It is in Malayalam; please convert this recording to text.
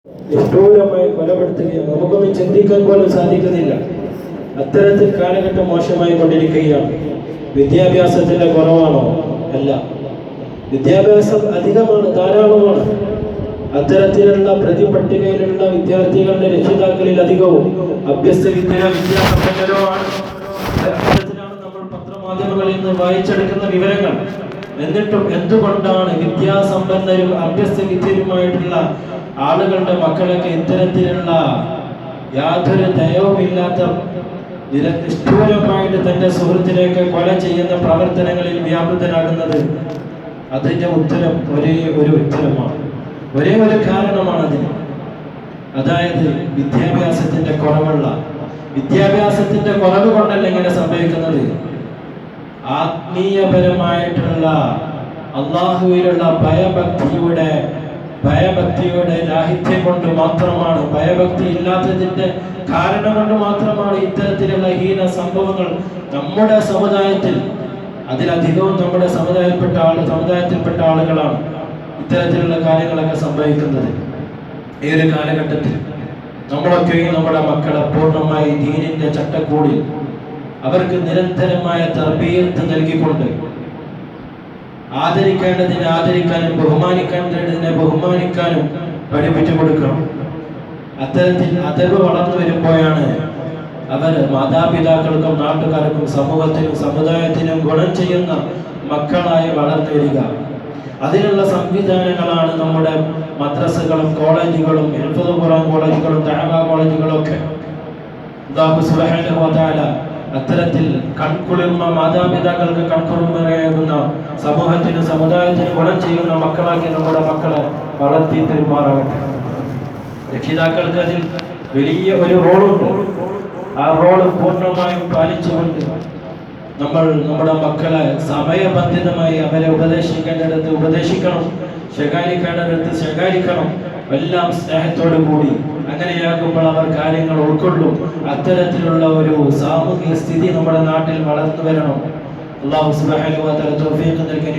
നിഷ്ഠൂരമായി കൊലപ്പെടുത്തുകയാണ്. നമുക്കൊന്നും ചിന്തിക്കാൻ പോലും സാധിക്കുന്നില്ല. അത്തരത്തിൽ കാലഘട്ടം മോശമായി കൊണ്ടിരിക്കുകയാണ്. വിദ്യാഭ്യാസത്തിന്റെ കുറവാണോ? അല്ല, വിദ്യാഭ്യാസം അധികമാണ്, ധാരാളമാണ്. അത്തരത്തിലുള്ള പ്രതിപട്ടികയിലുള്ള വിദ്യാർത്ഥികളുടെ രക്ഷിതാക്കളിൽ അധികവും വിദ്യാസമ്പന്നരുമാണ്. അത്തരത്തിലാണ് നമ്മൾ പത്രമാധ്യമങ്ങളിൽ നിന്ന് വായിച്ചെടുക്കുന്ന വിവരങ്ങൾ. എന്നിട്ടും എന്തുകൊണ്ടാണ് വിദ്യാസമ്പന്നരും അഭ്യസ്തവിദ്യരുമായിട്ടുള്ള ആളുകളുടെ മക്കളൊക്കെ ഇത്തരത്തിലുള്ള യാതൊരു ദയവുമില്ലാത്ത നിഷ്ഠൂരമായിട്ട് തന്റെ സുഹൃത്തിലേക്ക് കൊല ചെയ്യുന്ന പ്രവർത്തനങ്ങളിൽ വ്യാപൃതനാകുന്നത്? അതിന്റെ ഉത്തരം ഒരേ ഒരു ഉത്തരമാണ്, ഒരേ ഒരു കാരണമാണ് അതിന്. അതായത് വിദ്യാഭ്യാസത്തിന്റെ കുറവ് കൊണ്ടല്ല ഇങ്ങനെ സംഭവിക്കുന്നത്. ആത്മീയപരമായിട്ടുള്ള അള്ളാഹുവിലുള്ള ഭയഭക്തിയുടെ രാഹിത്യം കൊണ്ട് മാത്രമാണ്, ഭയഭക്തി ഇല്ലാത്തതിന്റെ കാരണം കൊണ്ട് മാത്രമാണ് ഇത്തരത്തിലുള്ള ഹീന സംഭവങ്ങൾ നമ്മുടെ സമുദായത്തിൽ, അതിലധികവും നമ്മുടെ സമുദായത്തിൽപ്പെട്ട ആളുകളാണ് ഇത്തരത്തിലുള്ള കാര്യങ്ങളൊക്കെ സംഭവിക്കുന്നത്. ഈ ഒരു കാലഘട്ടത്തിൽ നമ്മളൊക്കെയും നമ്മുടെ മക്കളെ പൂർണ്ണമായി ദീനിന്റെ ചട്ടക്കൂടിൽ അവർക്ക് നിരന്തരമായ തർബീയത്ത് നൽകിക്കൊണ്ട് ആദരിക്കേണ്ടതിനെ ആദരിക്കാനും ബഹുമാനിക്കേണ്ടതിനെ ബഹുമാനിക്കാനും പഠിപ്പിച്ചു കൊടുക്കണം. അത്തരത്തിൽ അതവ് വളർന്നു വരുമ്പോഴാണ് അവർ മാതാപിതാക്കൾക്കും നാട്ടുകാർക്കും സമൂഹത്തിനും സമുദായത്തിനും ഗുണം ചെയ്യുന്ന മക്കളായി വളർന്നു വരിക. അതിനുള്ള സംവിധാനങ്ങളാണ് നമ്മുടെ മദ്രസകളും കോളേജുകളും, ഹിഫ്ദുൽ ഖുർആൻ കോളേജുകളും, ദഅവ കോളേജുകളും ഒക്കെ. അല്ലാഹു സുബ്ഹാനഹു വ തആല അത്തരത്തിൽ കൺകുളിർമ, മാതാപിതാക്കൾക്ക് കൺകുളിർമയാകുന്ന, സമൂഹത്തിനും സമുദായത്തിനും ഗുണം ചെയ്യുന്ന മക്കളാക്കി നമ്മുടെ മക്കളെ വളർത്തി പെരുമാറാകട്ടെ. രക്ഷിതാക്കൾക്ക് അതിൽ വലിയ ഒരു റോളുണ്ട്. ആ റോള് പൂർണ്ണമായും പാലിച്ചുകൊണ്ട് നമ്മൾ നമ്മുടെ മക്കളെ സമയബന്ധിതമായി അവരെ ഉപദേശിക്കേണ്ടിടത്ത് ഉപദേശിക്കണം, ശകാരിക്കേണ്ടിടത്ത് ശകാരിക്കണം, എല്ലാം സ്നേഹത്തോടു കൂടി. അങ്ങനെയാകുമ്പോൾ അവർ കാര്യങ്ങൾ ഉൾക്കൊള്ളും. അത്തരത്തിലുള്ള ഒരു സാമൂഹിക സ്ഥിതി നമ്മുടെ നാട്ടിൽ വളർന്നു വരണം. അല്ലാഹു സുബ്ഹാനഹു വ തആല തൗഫീഖ് നൽകി